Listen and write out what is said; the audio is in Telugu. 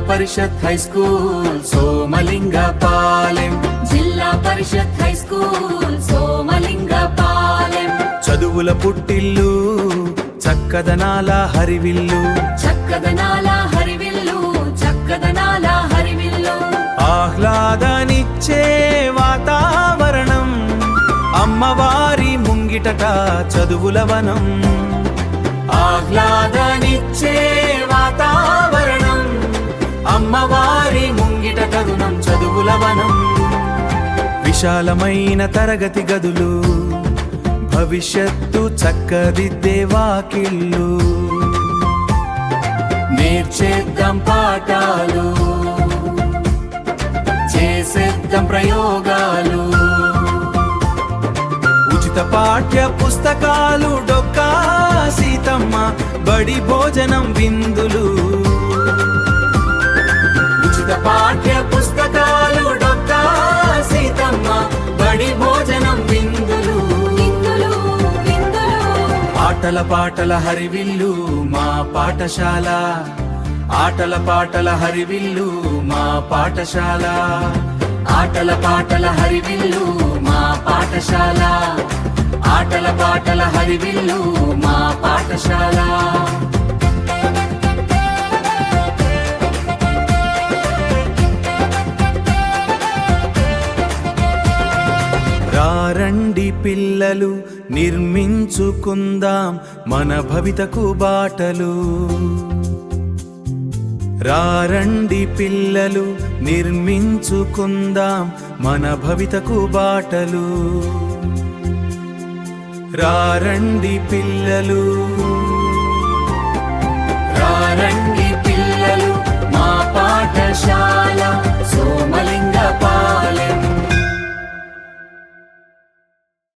పరిషత్ హై స్కూల్ సోమలింగపాలెం, జిల్లా పరిషత్ హై స్కూల్ సోమలింగపాలెం. చదువుల పుట్టిల్లు చక్కదనాల హరివిల్లు, చక్కదనాల హరివిల్లు, చక్కదనాల హరివిల్లు. ఆహ్లాదాన్నిచ్చే వాతావరణం, అమ్మవారి ముంగిటట చదువుల వనం. ఆహ్లాదాన్నిచ్చే వాతావరణం, అమ్మవారి ముంగిట తరుణం చదువుల వనం. విశాలమైన తరగతి గదులు, భవిష్యత్తు చక్కదిద్దే వాకిళ్ళు. నేర్చేద్దాం పాఠాలు, చేసేద్దాం ప్రయోగాలు. ఉచిత పాఠ్య పుస్తకాలు, డొక్కా సీతమ్మ బడి భోజనం విందులు. ఉచిత పాఠ్య పుస్తకాలు, డొక్కా సీతమ్మ బడి భోజనం విందులు. ఆటల పాటల హరివిల్లు మా పాఠశాల, ఆటల పాటల హరివిల్లు మా పాఠశాల. ఆటల పాటల హరివిల్లు మా పాఠశాల, ఆటల పాటల హరివిల్లు మా పాఠశాల. రండి పిల్లలు నిర్మించుకుందాం మన భవితకు బాటలు. రండి పిల్లలు నిర్మించుకుందాం మన భవితకు బాటలు. రండి పిల్లలు, రండి